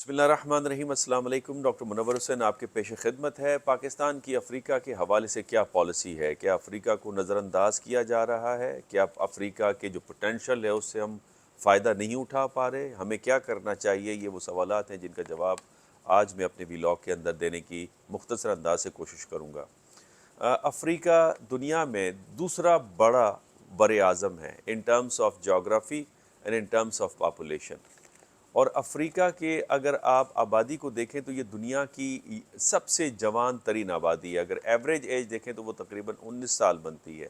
بسم اللہ الرحمن الرحیم۔ السلام علیکم۔ ڈاکٹر منور حسین آپ کے پیش خدمت ہے۔ پاکستان کی افریقہ کے حوالے سے کیا پالیسی ہے؟ کیا افریقہ کو نظر انداز کیا جا رہا ہے؟ کیا افریقہ کے جو پوٹینشل ہے اس سے ہم فائدہ نہیں اٹھا پا رہے؟ ہمیں کیا کرنا چاہیے؟ یہ وہ سوالات ہیں جن کا جواب آج میں اپنے ویلاگ کے اندر دینے کی مختصر انداز سے کوشش کروں گا۔ افریقہ دنیا میں دوسرا بڑا بر اعظم ہے ان ٹرمز آف جغرافی and in terms of population, اور افریقہ کے اگر آپ آبادی کو دیکھیں تو یہ دنیا کی سب سے جوان ترین آبادی ہے۔ اگر ایوریج ایج دیکھیں تو وہ تقریباً 19 سال بنتی ہے،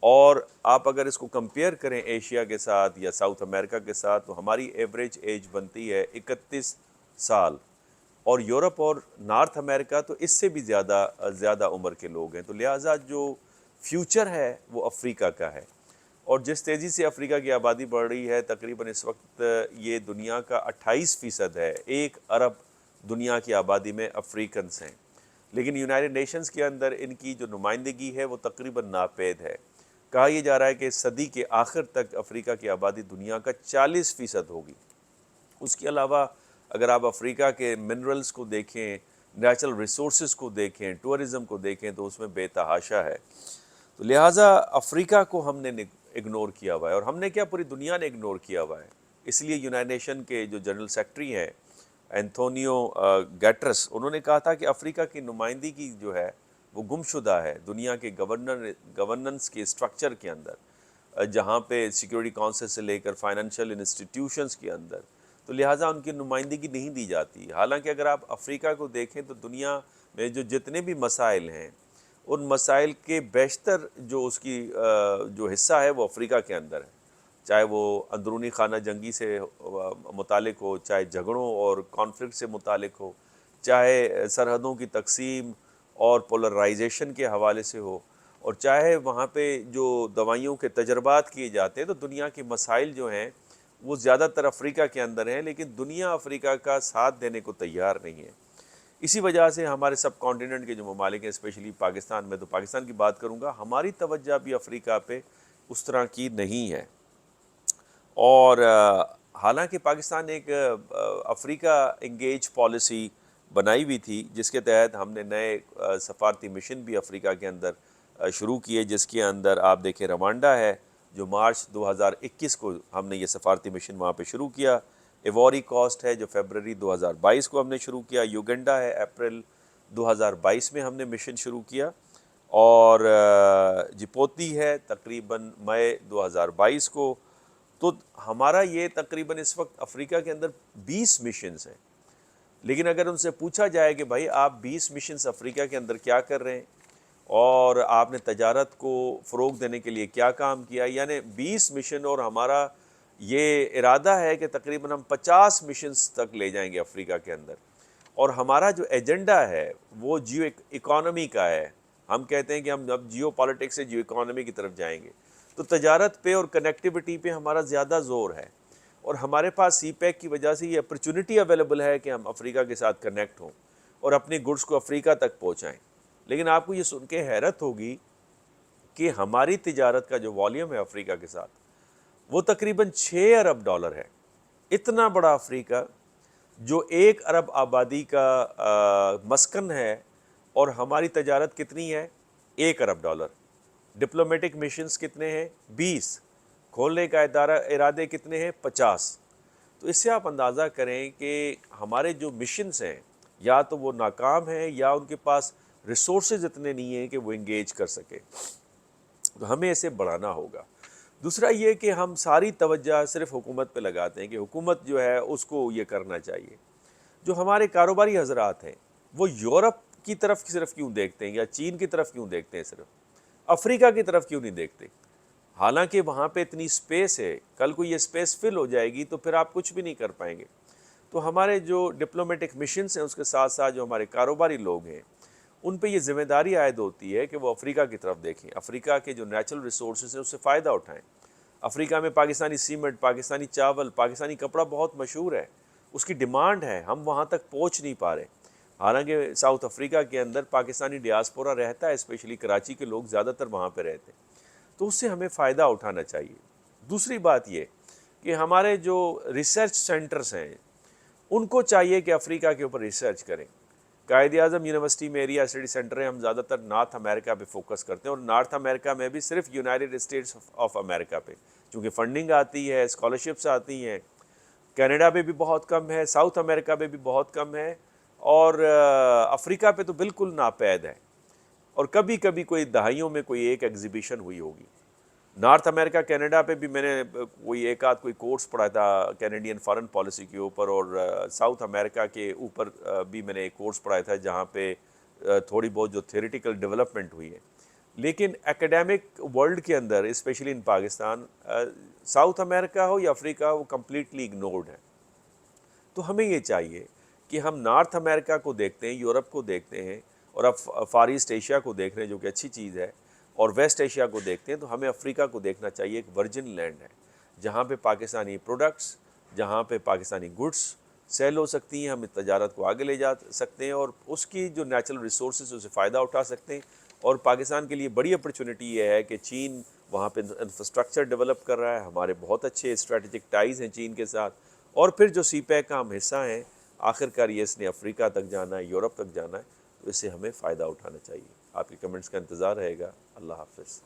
اور آپ اگر اس کو کمپیئر کریں ایشیا کے ساتھ یا ساؤتھ امریکہ کے ساتھ تو ہماری ایوریج ایج بنتی ہے 31 سال، اور یورپ اور نارتھ امریکہ تو اس سے بھی زیادہ عمر کے لوگ ہیں۔ تو لہٰذا جو فیوچر ہے وہ افریقہ کا ہے، اور جس تیزی سے افریقہ کی آبادی بڑھ رہی ہے تقریباً اس وقت یہ دنیا کا 28% ہے۔ 1 ارب دنیا کی آبادی میں افریقنس ہیں، لیکن یونائٹڈ نیشنز کے اندر ان کی جو نمائندگی ہے وہ تقریباً ناپید ہے۔ کہا یہ جا رہا ہے کہ صدی کے آخر تک افریقہ کی آبادی دنیا کا 40% ہوگی۔ اس کے علاوہ اگر آپ افریقہ کے منرلز کو دیکھیں، نیچرل ریسورسز کو دیکھیں، ٹورزم کو دیکھیں تو اس میں بے تحاشا ہے۔ تو لہٰذا افریقہ کو ہم نے اگنور کیا ہوا ہے، اور ہم نے کیا، پوری دنیا نے اگنور کیا ہوا ہے۔ اس لیے یونائٹڈ نیشن کے جو جنرل سیکرٹری ہیں اینتھونیو گیٹرس، انہوں نے کہا تھا کہ افریقہ کی نمائندگی جو ہے وہ گم شدہ ہے دنیا کے گورننس کے اسٹرکچر کے اندر، جہاں پہ سیکیورٹی کونسل سے لے کر فائنینشیل انسٹیٹیوشنز کے اندر، تو لہٰذا ان کی نمائندگی نہیں دی جاتی۔ حالانکہ اگر آپ افریقہ کو دیکھیں تو دنیا میں جو جتنے بھی مسائل ہیں ان مسائل کے بیشتر جو اس کی جو حصہ ہے وہ افریقہ کے اندر ہے، چاہے وہ اندرونی خانہ جنگی سے متعلق ہو، چاہے جھگڑوں اور کانفلکٹ سے متعلق ہو، چاہے سرحدوں کی تقسیم اور پولرائزیشن کے حوالے سے ہو، اور چاہے وہاں پہ جو دوائیوں کے تجربات کیے جاتے ہیں۔ تو دنیا کے مسائل جو ہیں وہ زیادہ تر افریقہ کے اندر ہیں، لیکن دنیا افریقہ کا ساتھ دینے کو تیار نہیں ہے۔ اسی وجہ سے ہمارے سب کانٹیننٹ کے جو ممالک ہیں، اسپیشلی پاکستان میں، تو پاکستان کی بات کروں گا، ہماری توجہ بھی افریقہ پہ اس طرح کی نہیں ہے۔ اور حالانکہ پاکستان نے ایک افریقہ انگیج پالیسی بنائی ہوئی تھی، جس کے تحت ہم نے نئے سفارتی مشن بھی افریقہ کے اندر شروع کیے، جس کے اندر آپ دیکھیں روانڈا ہے جو مارچ 2021 کو ہم نے یہ سفارتی مشن وہاں پہ شروع کیا، ایوری کوسٹ ہے جو فیبرری 2022 کو ہم نے شروع کیا، یوگنڈا ہے اپریل 2022 میں ہم نے مشن شروع کیا، اور جپوتی ہے تقریباً مئی 2022 کو۔ تو ہمارا یہ تقریباً اس وقت افریقہ کے اندر 20 مشنز ہیں، لیکن اگر ان سے پوچھا جائے کہ بھائی آپ 20 مشنز افریقہ کے اندر کیا کر رہے ہیں اور آپ نے تجارت کو فروغ دینے کے لیے کیا کام کیا، یعنی 20 مشن، اور ہمارا یہ ارادہ ہے کہ تقریباً ہم 50 مشنز تک لے جائیں گے افریقہ کے اندر، اور ہمارا جو ایجنڈا ہے وہ جیو اکانومی کا ہے۔ ہم کہتے ہیں کہ ہم اب جیو پالیٹکس سے جیو اکانومی کی طرف جائیں گے، تو تجارت پہ اور کنیکٹیوٹی پہ ہمارا زیادہ زور ہے، اور ہمارے پاس سی پیک کی وجہ سے یہ اپرچونٹی اویلیبل ہے کہ ہم افریقہ کے ساتھ کنیکٹ ہوں اور اپنی گڈس کو افریقہ تک پہنچائیں۔ لیکن آپ کو یہ سن کے حیرت ہوگی کہ ہماری تجارت کا جو والیوم ہے افریقہ کے ساتھ وہ تقریباً 6 ارب ڈالر ہے۔ اتنا بڑا افریقہ جو 1 ارب آبادی کا مسکن ہے، اور ہماری تجارت کتنی ہے؟ 1 ارب ڈالر۔ ڈپلومیٹک مشنز کتنے ہیں؟ 20۔ کھولنے کا ارادے کتنے ہیں؟ 50۔ تو اس سے آپ اندازہ کریں کہ ہمارے جو مشنز ہیں یا تو وہ ناکام ہیں یا ان کے پاس ریسورسز اتنے نہیں ہیں کہ وہ انگیج کر سکے۔ تو ہمیں اسے بڑھانا ہوگا۔ دوسرا یہ کہ ہم ساری توجہ صرف حکومت پہ لگاتے ہیں کہ حکومت جو ہے اس کو یہ کرنا چاہیے۔ جو ہمارے کاروباری حضرات ہیں وہ یورپ کی طرف صرف کیوں دیکھتے ہیں یا چین کی طرف کیوں دیکھتے ہیں، صرف افریقہ کی طرف کیوں نہیں دیکھتے؟ حالانکہ وہاں پہ اتنی سپیس ہے، کل کو یہ سپیس فل ہو جائے گی تو پھر آپ کچھ بھی نہیں کر پائیں گے۔ تو ہمارے جو ڈپلومیٹک مشنز ہیں اس کے ساتھ ساتھ جو ہمارے کاروباری لوگ ہیں ان پہ یہ ذمہ داری عائد ہوتی ہے کہ وہ افریقہ کی طرف دیکھیں، افریقہ کے جو نیچرل ریسورسز ہیں اس سے فائدہ اٹھائیں۔ افریقہ میں پاکستانی سیمنٹ، پاکستانی چاول، پاکستانی کپڑا بہت مشہور ہے، اس کی ڈیمانڈ ہے، ہم وہاں تک پہنچ نہیں پا رہے۔ حالانکہ ساؤتھ افریقہ کے اندر پاکستانی ڈیاسپورا رہتا ہے، اسپیشلی کراچی کے لوگ زیادہ تر وہاں پہ رہتے ہیں، تو اس سے ہمیں فائدہ اٹھانا چاہیے۔ دوسری بات یہ کہ ہمارے جو ریسرچ سینٹرز ہیں ان کو چاہیے کہ افریقہ کے اوپر ریسرچ کریں۔ قائد اعظم یونیورسٹی میں ایریا اسٹڈی سینٹر ہے، ہم زیادہ تر نارتھ امریکہ پہ فوکس کرتے ہیں، اور نارتھ امریکہ میں بھی صرف یونائٹڈ اسٹیٹس آف امریکہ پہ، چونکہ فنڈنگ آتی ہے، اسکالرشپس آتی ہیں۔ کینیڈا پہ بھی بہت کم ہے، ساؤتھ امریکہ پہ بھی بہت کم ہے، اور افریقہ پہ تو بالکل ناپید ہے، اور کبھی کبھی کوئی دہائیوں میں کوئی ایک ایگزیبیشن ہوئی ہوگی۔ نارتھ امریکہ کینیڈا پہ بھی میں نے کوئی ایک آدھ کوئی کورس پڑھا تھا کینیڈین فارن پالیسی کے اوپر، اور ساؤتھ امریکہ کے اوپر بھی میں نے ایک کورس پڑھایا تھا جہاں پہ تھوڑی بہت جو تھیوریٹیکل ڈیولپمنٹ ہوئی ہے۔ لیکن ایکیڈیمک ورلڈ کے اندر اسپیشلی ان پاکستان، ساؤتھ امریکہ ہو یا افریقہ ہو، وہ کمپلیٹلی اگنورڈ ہے۔ تو ہمیں یہ چاہیے کہ ہم نارتھ امریکہ کو دیکھتے ہیں، یورپ کو دیکھتے ہیں، اور اب فار ایسٹ ایشیا کو دیکھ رہے ہیں جو کہ اچھی چیز ہے، اور ویسٹ ایشیا کو دیکھتے ہیں، تو ہمیں افریقہ کو دیکھنا چاہیے۔ ایک ورجن لینڈ ہے جہاں پہ پاکستانی پروڈکٹس، جہاں پہ پاکستانی گڈس سیل ہو سکتی ہیں، ہم تجارت کو آگے لے جا سکتے ہیں، اور اس کی جو نیچرل ریسورسز اسے فائدہ اٹھا سکتے ہیں۔ اور پاکستان کے لیے بڑی اپرچونٹی یہ ہے کہ چین وہاں پہ انفراسٹرکچر ڈیولپ کر رہا ہے، ہمارے بہت اچھے اسٹریٹجک ٹائز ہیں چین کے ساتھ، اور پھر جو سی پیک کا ہم حصہ ہیں، آخر کار یہ اس نے افریقہ تک جانا ہے، یورپ تک جانا ہے، تو اس سے ہمیں فائدہ اٹھانا چاہیے۔ آپ کے کمنٹس کا انتظار رہے گا۔ اللہ حافظ۔